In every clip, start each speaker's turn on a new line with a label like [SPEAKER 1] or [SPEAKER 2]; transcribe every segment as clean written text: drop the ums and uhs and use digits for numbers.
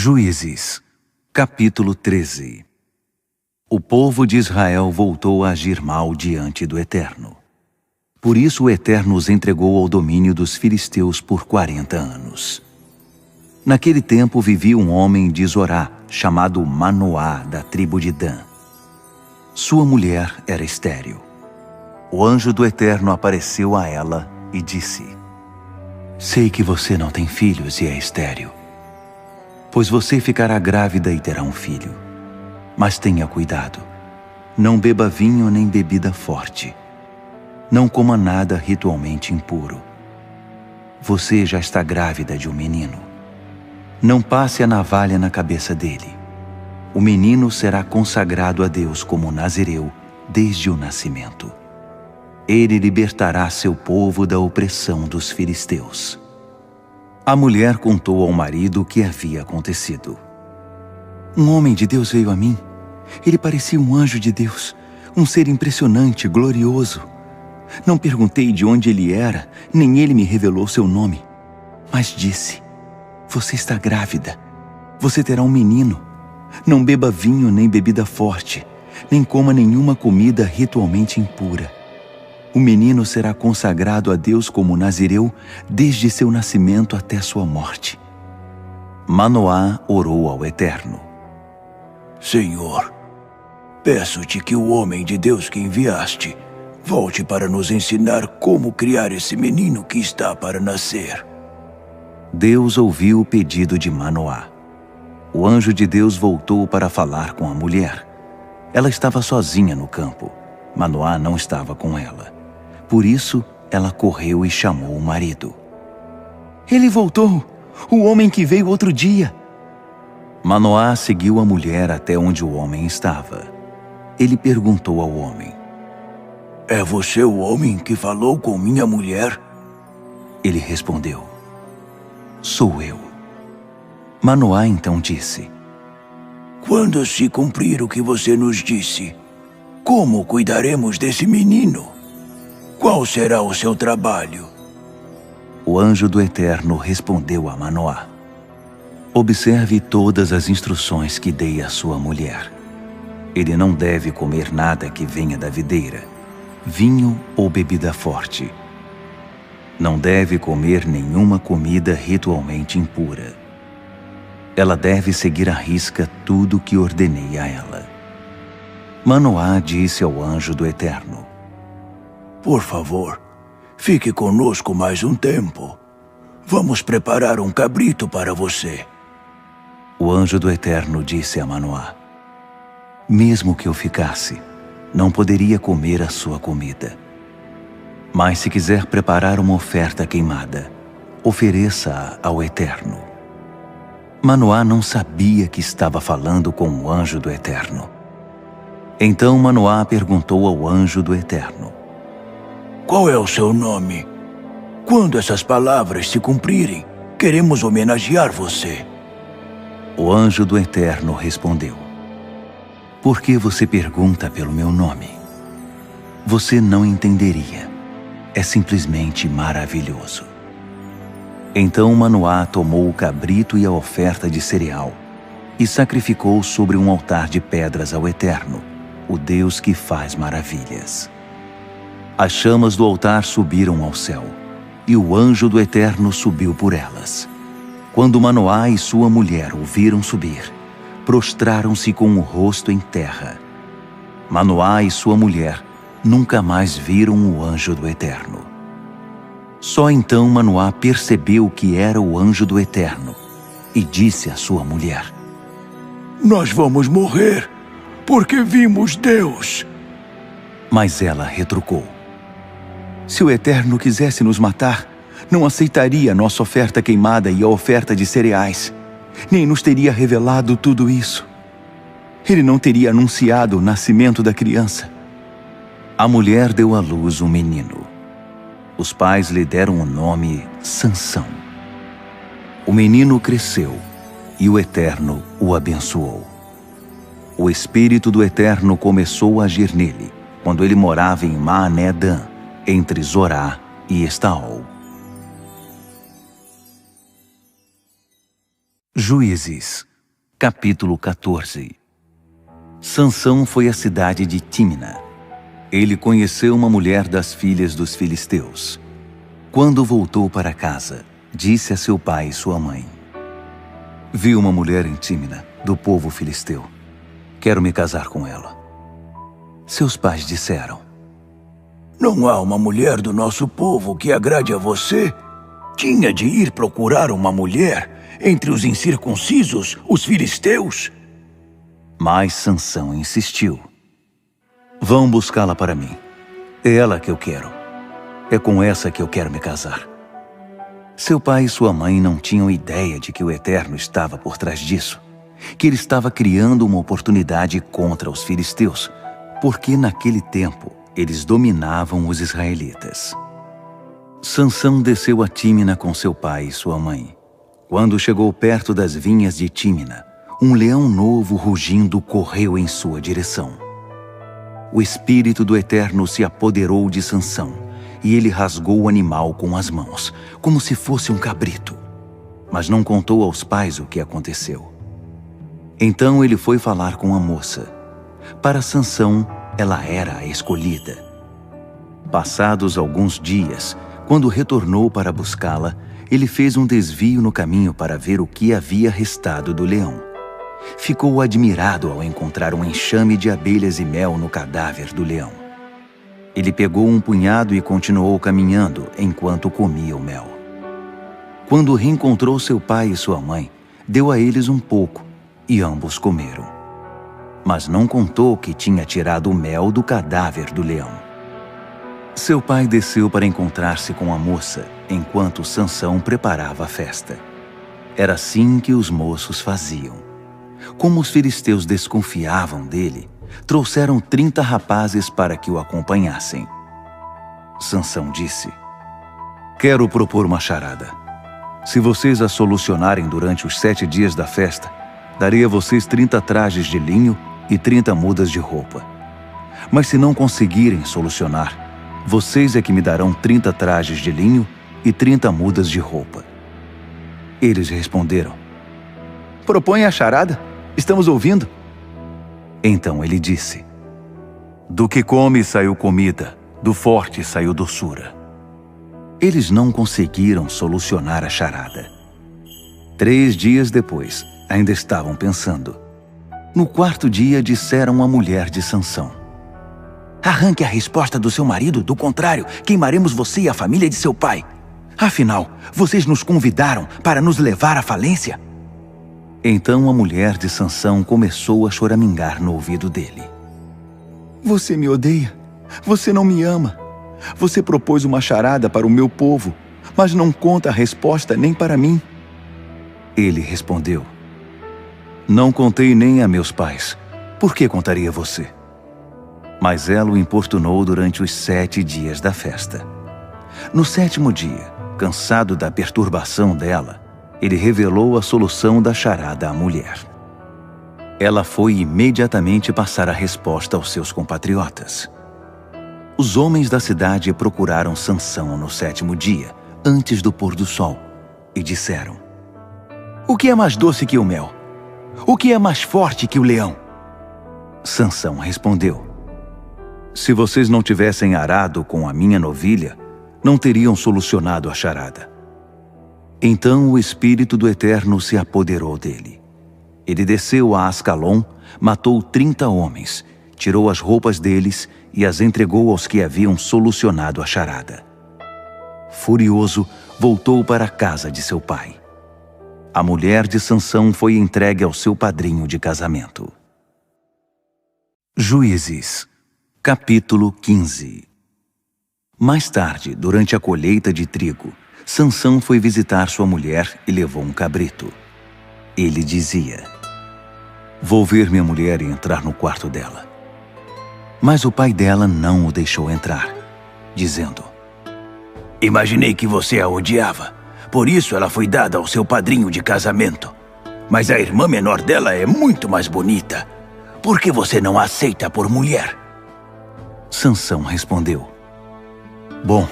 [SPEAKER 1] Juízes, capítulo 13. O povo de Israel voltou a agir mal diante do Eterno. Por isso o Eterno os entregou ao domínio dos filisteus por 40 anos. Naquele tempo vivia um homem de Zorá, chamado Manoá, da tribo de Dan. Sua mulher era estéril. O anjo do Eterno apareceu a ela e disse: Sei que você não tem filhos e é estéril, pois você ficará grávida e terá um filho. Mas tenha cuidado, não beba vinho nem bebida forte. Não coma nada ritualmente impuro. Você já está grávida de um menino. Não passe a navalha na cabeça dele. O menino será consagrado a Deus como nazireu desde o nascimento. Ele libertará seu povo da opressão dos filisteus. A mulher contou ao marido o que havia acontecido. Um homem de Deus veio a mim. Ele parecia um anjo de Deus, um ser impressionante, glorioso. Não perguntei de onde ele era, nem ele me revelou seu nome. Mas disse: Você está grávida. Você terá um menino. Não beba vinho nem bebida forte, nem coma nenhuma comida ritualmente impura. O menino será consagrado a Deus como nazireu desde seu nascimento até sua morte. Manoá orou ao Eterno:
[SPEAKER 2] Senhor, peço-te que o homem de Deus que enviaste volte para nos ensinar como criar esse menino que está para nascer.
[SPEAKER 1] Deus ouviu o pedido de Manoá. O anjo de Deus voltou para falar com a mulher. Ela estava sozinha no campo. Manoá não estava com ela. Por isso, ela correu e chamou o marido. Ele voltou, o homem que veio outro dia. Manoá seguiu a mulher até onde o homem estava. Ele perguntou ao homem:
[SPEAKER 2] É você o homem que falou com minha mulher?
[SPEAKER 1] Ele respondeu: Sou eu. Manoá então disse:
[SPEAKER 2] Quando se cumprir o que você nos disse, como cuidaremos desse menino? Qual será o seu trabalho?
[SPEAKER 1] O anjo do Eterno respondeu a Manoá: Observe todas as instruções que dei à sua mulher. Ele não deve comer nada que venha da videira, vinho ou bebida forte. Não deve comer nenhuma comida ritualmente impura. Ela deve seguir à risca tudo o que ordenei a ela. Manoá disse ao anjo do Eterno:
[SPEAKER 2] Por favor, fique conosco mais um tempo. Vamos preparar um cabrito para você.
[SPEAKER 1] O anjo do Eterno disse a Manoá: Mesmo que eu ficasse, não poderia comer a sua comida. Mas se quiser preparar uma oferta queimada, ofereça-a ao Eterno. Manoá não sabia que estava falando com o anjo do Eterno. Então Manoá perguntou ao anjo do Eterno:
[SPEAKER 2] Qual é o seu nome? Quando essas palavras se cumprirem, queremos homenagear você.
[SPEAKER 1] O anjo do Eterno respondeu: Por que você pergunta pelo meu nome? Você não entenderia. É simplesmente maravilhoso. Então Manoá tomou o cabrito e a oferta de cereal e sacrificou sobre um altar de pedras ao Eterno, o Deus que faz maravilhas. As chamas do altar subiram ao céu, e o anjo do Eterno subiu por elas. Quando Manoá e sua mulher o viram subir, prostraram-se com o rosto em terra. Manoá e sua mulher nunca mais viram o anjo do Eterno. Só então Manoá percebeu que era o anjo do Eterno e disse à sua mulher:
[SPEAKER 2] Nós vamos morrer, porque vimos Deus.
[SPEAKER 1] Mas ela retrucou: Se o Eterno quisesse nos matar, não aceitaria nossa oferta queimada e a oferta de cereais, nem nos teria revelado tudo isso. Ele não teria anunciado o nascimento da criança. A mulher deu à luz um menino. Os pais lhe deram o nome Sansão. O menino cresceu e o Eterno o abençoou. O Espírito do Eterno começou a agir nele quando ele morava em Maané-Dan, entre Zorá e Estaol. Juízes, Capítulo 14. Sansão foi à cidade de Tímina. Ele conheceu uma mulher das filhas dos filisteus. Quando voltou para casa, disse a seu pai e sua mãe: Vi uma mulher em Tímina, do povo filisteu. Quero me casar com ela. Seus pais disseram:
[SPEAKER 2] Não há uma mulher do nosso povo que agrade a você? Tinha de ir procurar uma mulher entre os incircuncisos, os filisteus?
[SPEAKER 1] Mas Sansão insistiu: Vão buscá-la para mim. É ela que eu quero. É com essa que eu quero me casar. Seu pai e sua mãe não tinham ideia de que o Eterno estava por trás disso, que ele estava criando uma oportunidade contra os filisteus, porque naquele tempo eles dominavam os israelitas. Sansão desceu a Tímina com seu pai e sua mãe. Quando chegou perto das vinhas de Tímina, um leão novo rugindo correu em sua direção. O Espírito do Eterno se apoderou de Sansão, e ele rasgou o animal com as mãos, como se fosse um cabrito. Mas não contou aos pais o que aconteceu. Então ele foi falar com a moça. Para Sansão, ela era a escolhida. Passados alguns dias, quando retornou para buscá-la, ele fez um desvio no caminho para ver o que havia restado do leão. Ficou admirado ao encontrar um enxame de abelhas e mel no cadáver do leão. Ele pegou um punhado e continuou caminhando enquanto comia o mel. Quando reencontrou seu pai e sua mãe, deu a eles um pouco e ambos comeram. Mas não contou que tinha tirado o mel do cadáver do leão. Seu pai desceu para encontrar-se com a moça enquanto Sansão preparava a festa. Era assim que os moços faziam. Como os filisteus desconfiavam dele, trouxeram 30 rapazes para que o acompanhassem. Sansão disse: Quero propor uma charada. Se vocês a solucionarem durante os 7 dias da festa, darei a vocês 30 trajes de linho e 30 mudas de roupa. Mas se não conseguirem solucionar, vocês é que me darão 30 trajes de linho e 30 mudas de roupa. Eles responderam: Propõe a charada. Estamos ouvindo. Então ele disse: Do que come saiu comida, do forte saiu doçura. Eles não conseguiram solucionar a charada. 3 dias depois, ainda estavam pensando. No 4º dia, disseram à mulher de Sansão: Arranque a resposta do seu marido, do contrário, queimaremos você e a família de seu pai. Afinal, vocês nos convidaram para nos levar à falência? Então a mulher de Sansão começou a choramingar no ouvido dele. Você me odeia? Você não me ama? Você propôs uma charada para o meu povo, mas não conta a resposta nem para mim. Ele respondeu: Não contei nem a meus pais. Por que contaria a você? Mas ela o importunou durante os 7 dias da festa. No 7º dia, cansado da perturbação dela, ele revelou a solução da charada à mulher. Ela foi imediatamente passar a resposta aos seus compatriotas. Os homens da cidade procuraram Sansão no 7º dia, antes do pôr do sol, e disseram: O que é mais doce que o mel? O que é mais forte que o leão? Sansão respondeu: Se vocês não tivessem arado com a minha novilha, não teriam solucionado a charada. Então o Espírito do Eterno se apoderou dele. Ele desceu a Ascalon, matou 30 homens, tirou as roupas deles e as entregou aos que haviam solucionado a charada. Furioso, voltou para a casa de seu pai. A mulher de Sansão foi entregue ao seu padrinho de casamento. Juízes, capítulo 15. Mais tarde, durante a colheita de trigo, Sansão foi visitar sua mulher e levou um cabrito. Ele dizia: Vou ver minha mulher e entrar no quarto dela. Mas o pai dela não o deixou entrar, dizendo:
[SPEAKER 2] Imaginei que você a odiava. Por isso ela foi dada ao seu padrinho de casamento. Mas a irmã menor dela é muito mais bonita. Por que você não a aceita por mulher?
[SPEAKER 1] Sansão respondeu: Bom,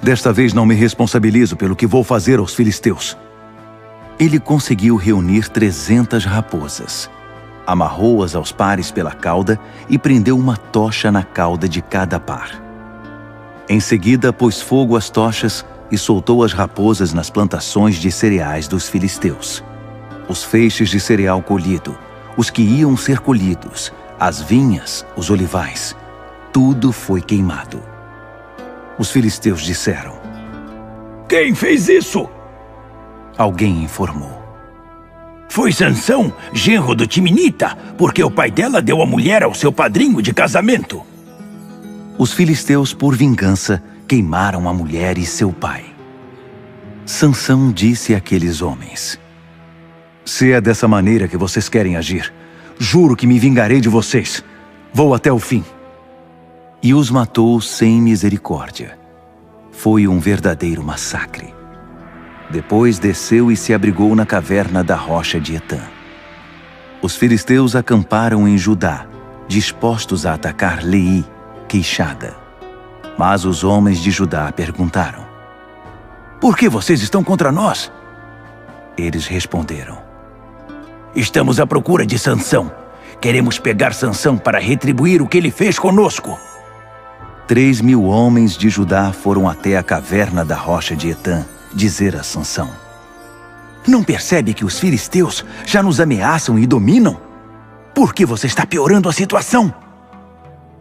[SPEAKER 1] desta vez não me responsabilizo pelo que vou fazer aos filisteus. Ele conseguiu reunir 300 raposas. Amarrou-as aos pares pela cauda e prendeu uma tocha na cauda de cada par. Em seguida, pôs fogo às tochas e soltou as raposas nas plantações de cereais dos filisteus. Os feixes de cereal colhido, os que iam ser colhidos, as vinhas, os olivais, tudo foi queimado. Os filisteus disseram:
[SPEAKER 2] Quem fez isso?
[SPEAKER 1] Alguém informou:
[SPEAKER 2] Foi Sansão, genro do Timinita, porque o pai dela deu a mulher ao seu padrinho de casamento.
[SPEAKER 1] Os filisteus, por vingança, queimaram a mulher e seu pai. Sansão disse àqueles homens: Se é dessa maneira que vocês querem agir, juro que me vingarei de vocês. Vou até o fim. E os matou sem misericórdia. Foi um verdadeiro massacre. Depois desceu e se abrigou na caverna da rocha de Etã. Os filisteus acamparam em Judá, dispostos a atacar Leí, queixada. Mas os homens de Judá perguntaram: Por que vocês estão contra nós? Eles responderam: Estamos à procura de Sansão. Queremos pegar Sansão para retribuir o que ele fez conosco. 3.000 homens de Judá foram até a caverna da rocha de Etã dizer a Sansão: Não percebe que os filisteus já nos ameaçam e dominam? Por que você está piorando a situação?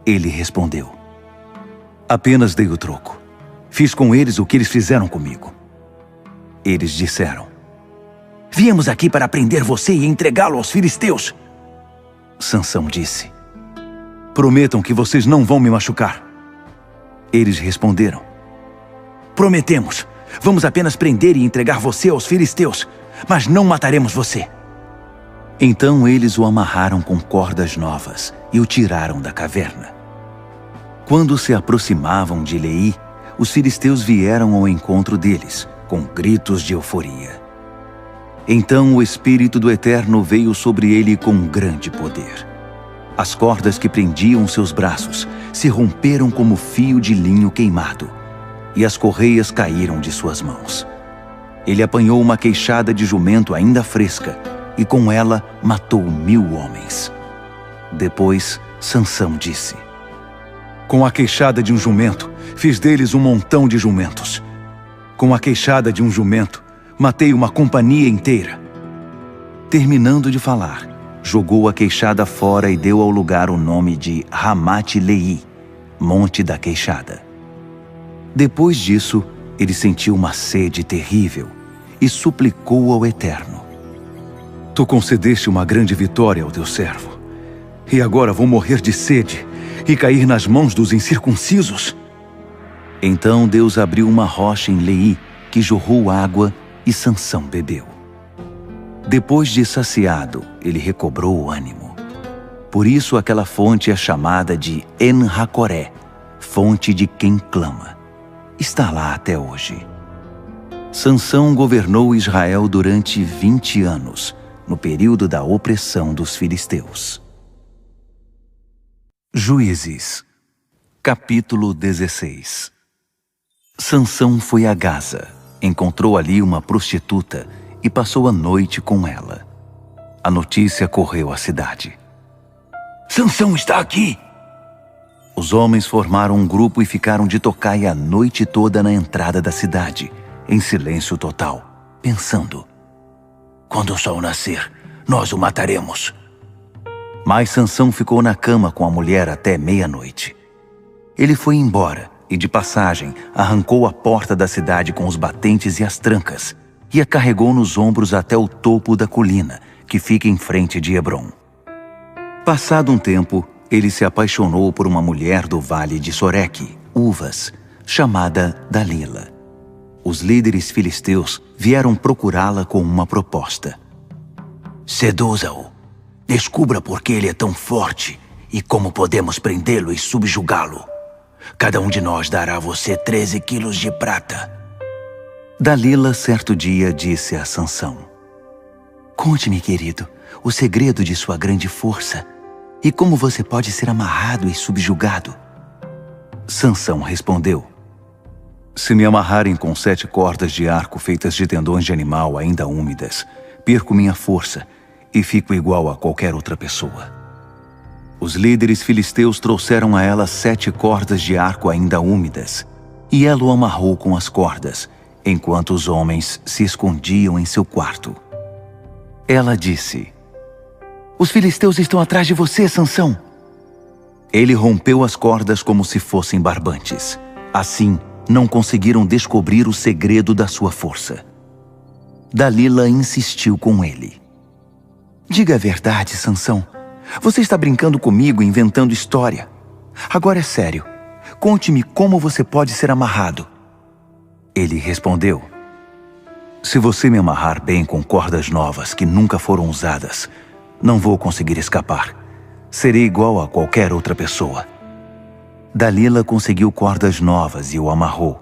[SPEAKER 1] Ele respondeu: Apenas dei o troco. Fiz com eles o que eles fizeram comigo. Eles disseram: Viemos aqui para prender você e entregá-lo aos filisteus. Sansão disse: Prometam que vocês não vão me machucar. Eles responderam: Prometemos. Vamos apenas prender e entregar você aos filisteus, mas não mataremos você. Então eles o amarraram com cordas novas e o tiraram da caverna. Quando se aproximavam de Leí, os filisteus vieram ao encontro deles, com gritos de euforia. Então o Espírito do Eterno veio sobre ele com grande poder. As cordas que prendiam seus braços se romperam como fio de linho queimado, e as correias caíram de suas mãos. Ele apanhou uma queixada de jumento ainda fresca, e com ela matou 1.000 homens. Depois, Sansão disse: Com a queixada de um jumento, fiz deles um montão de jumentos. Com a queixada de um jumento, matei uma companhia inteira. Terminando de falar, jogou a queixada fora e deu ao lugar o nome de Ramate-Leí, Monte da Queixada. Depois disso, ele sentiu uma sede terrível e suplicou ao Eterno: Tu concedeste uma grande vitória ao teu servo, e agora vou morrer de sede e cair nas mãos dos incircuncisos? Então Deus abriu uma rocha em Leí, que jorrou água, e Sansão bebeu. Depois de saciado, ele recobrou o ânimo. Por isso aquela fonte é chamada de En-Hacoré, fonte de quem clama. Está lá até hoje. Sansão governou Israel durante 20 anos, no período da opressão dos filisteus. Juízes, capítulo 16. Sansão foi a Gaza, encontrou ali uma prostituta e passou a noite com ela. A notícia correu à cidade:
[SPEAKER 2] Sansão está aqui!
[SPEAKER 1] Os homens formaram um grupo e ficaram de tocaia a noite toda na entrada da cidade, em silêncio total, pensando: Quando o sol nascer, nós o mataremos. Mas Sansão ficou na cama com a mulher até meia-noite. Ele foi embora e, de passagem, arrancou a porta da cidade com os batentes e as trancas e a carregou nos ombros até o topo da colina, que fica em frente de Hebrom. Passado um tempo, ele se apaixonou por uma mulher do vale de Soreque, Uvas, chamada Dalila. Os líderes filisteus vieram procurá-la com uma proposta: Seduza-o. Descubra por que ele é tão forte e como podemos prendê-lo e subjugá-lo. Cada um de nós dará a você 13 quilos de prata. Dalila, certo dia, disse a Sansão: Conte-me, querido, o segredo de sua grande força e como você pode ser amarrado e subjugado. Sansão respondeu: Se me amarrarem com 7 cordas de arco feitas de tendões de animal ainda úmidas, perco minha força e fico igual a qualquer outra pessoa. Os líderes filisteus trouxeram a ela 7 cordas de arco ainda úmidas, e ela o amarrou com as cordas, enquanto os homens se escondiam em seu quarto. Ela disse: "Os filisteus estão atrás de você, Sansão." Ele rompeu as cordas como se fossem barbantes. Assim, não conseguiram descobrir o segredo da sua força. Dalila insistiu com ele: "Diga a verdade, Sansão. Você está brincando comigo, inventando história. Agora é sério. Conte-me como você pode ser amarrado." Ele respondeu: "Se você me amarrar bem com cordas novas que nunca foram usadas, não vou conseguir escapar. Serei igual a qualquer outra pessoa." Dalila conseguiu cordas novas e o amarrou.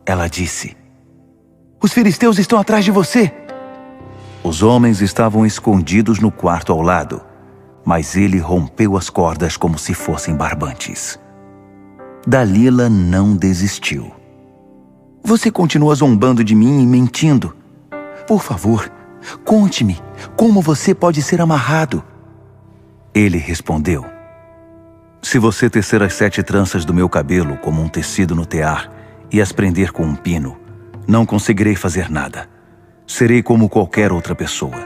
[SPEAKER 1] Ela disse: "Os filisteus estão atrás de você." Os homens estavam escondidos no quarto ao lado, mas ele rompeu as cordas como se fossem barbantes. Dalila não desistiu. "Você continua zombando de mim e mentindo. Por favor, conte-me como você pode ser amarrado." Ele respondeu: "Se você tecer as 7 tranças do meu cabelo como um tecido no tear e as prender com um pino, não conseguirei fazer nada. Serei como qualquer outra pessoa."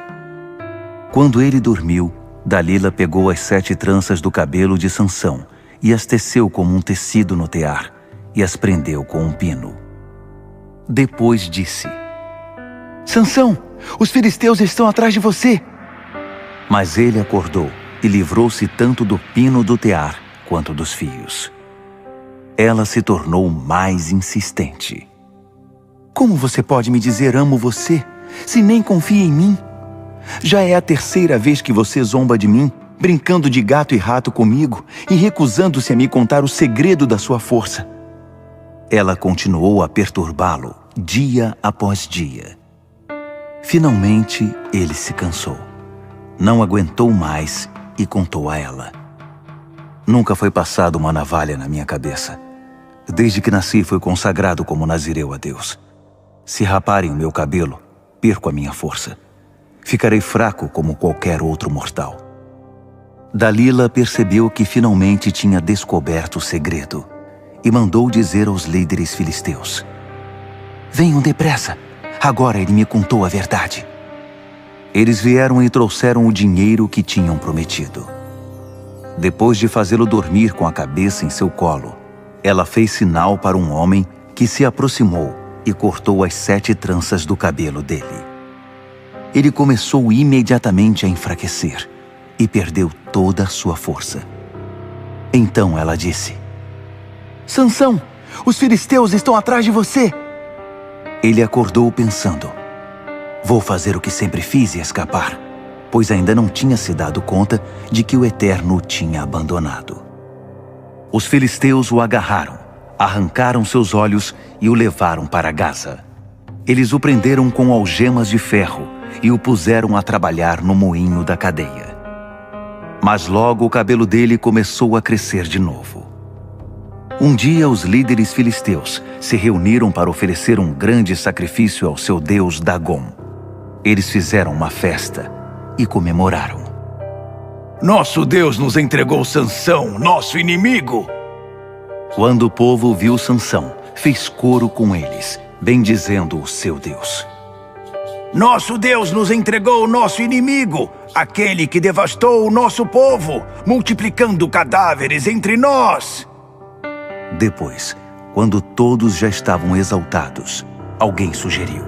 [SPEAKER 1] Quando ele dormiu, Dalila pegou as 7 tranças do cabelo de Sansão e as teceu como um tecido no tear e as prendeu com um pino. Depois disse: "Sansão, os filisteus estão atrás de você." Mas ele acordou e livrou-se tanto do pino do tear quanto dos fios. Ela se tornou mais insistente. "Como você pode me dizer amo você, se nem confia em mim? Já é a 3ª vez que você zomba de mim, brincando de gato e rato comigo e recusando-se a me contar o segredo da sua força." Ela continuou a perturbá-lo dia após dia. Finalmente, ele se cansou. Não aguentou mais e contou a ela: "Nunca foi passada uma navalha na minha cabeça. Desde que nasci fui consagrado como nazireu a Deus. Se raparem o meu cabelo, perco a minha força. Ficarei fraco como qualquer outro mortal." Dalila percebeu que finalmente tinha descoberto o segredo e mandou dizer aos líderes filisteus: "Venham depressa, agora ele me contou a verdade." Eles vieram e trouxeram o dinheiro que tinham prometido. Depois de fazê-lo dormir com a cabeça em seu colo, ela fez sinal para um homem que se aproximou e cortou as 7 tranças do cabelo dele. Ele começou imediatamente a enfraquecer e perdeu toda a sua força. Então ela disse: "Sansão, os filisteus estão atrás de você." Ele acordou pensando: "Vou fazer o que sempre fiz e escapar," pois ainda não tinha se dado conta de que o Eterno o tinha abandonado. Os filisteus o agarraram, arrancaram seus olhos e o levaram para Gaza. Eles o prenderam com algemas de ferro e o puseram a trabalhar no moinho da cadeia. Mas logo o cabelo dele começou a crescer de novo. Um dia os líderes filisteus se reuniram para oferecer um grande sacrifício ao seu deus Dagom. Eles fizeram uma festa e comemoraram.
[SPEAKER 2] "Nosso Deus nos entregou Sansão, nosso inimigo."
[SPEAKER 1] Quando o povo viu Sansão, fez coro com eles, bendizendo o seu Deus.
[SPEAKER 2] "Nosso Deus nos entregou o nosso inimigo, aquele que devastou o nosso povo, multiplicando cadáveres entre nós."
[SPEAKER 1] Depois, quando todos já estavam exaltados, alguém sugeriu: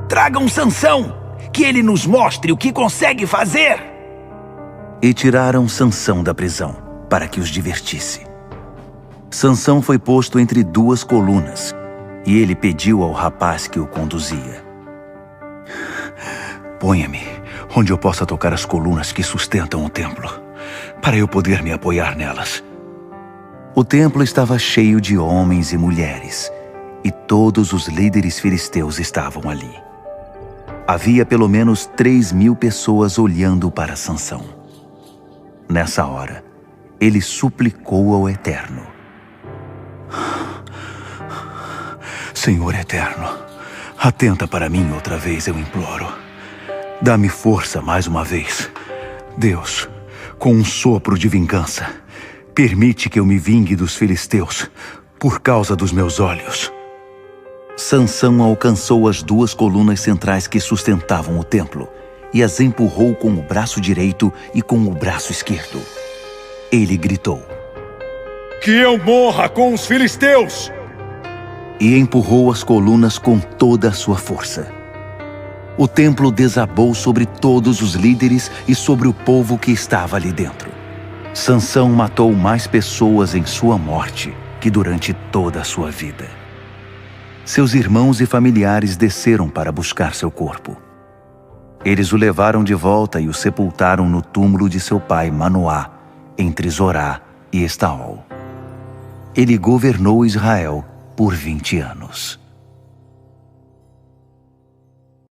[SPEAKER 2] "Tragam Sansão, que ele nos mostre o que consegue fazer."
[SPEAKER 1] E tiraram Sansão da prisão, para que os divertisse. Sansão foi posto entre 2 colunas, e ele pediu ao rapaz que o conduzia: "Ponha-me onde eu possa tocar as colunas que sustentam o templo, para eu poder me apoiar nelas." O templo estava cheio de homens e mulheres, e todos os líderes filisteus estavam ali. Havia pelo menos 3.000 pessoas olhando para Sansão. Nessa hora, ele suplicou ao Eterno: Senhor eterno, atenta para mim outra vez, eu imploro. Dá-me força mais uma vez. Deus, com um sopro de vingança, permite que eu me vingue dos filisteus por causa dos meus olhos. Sansão alcançou as duas colunas centrais que sustentavam o templo e as empurrou com o braço direito e com o braço esquerdo. Ele gritou:
[SPEAKER 3] "Que eu morra com os filisteus!"
[SPEAKER 1] E empurrou as colunas com toda a sua força. O templo desabou sobre todos os líderes e sobre o povo que estava ali dentro. Sansão matou mais pessoas em sua morte que durante toda a sua vida. Seus irmãos e familiares desceram para buscar seu corpo. Eles o levaram de volta e o sepultaram no túmulo de seu pai Manoá, entre Zorá e Estaol. Ele governou Israel por 20 anos.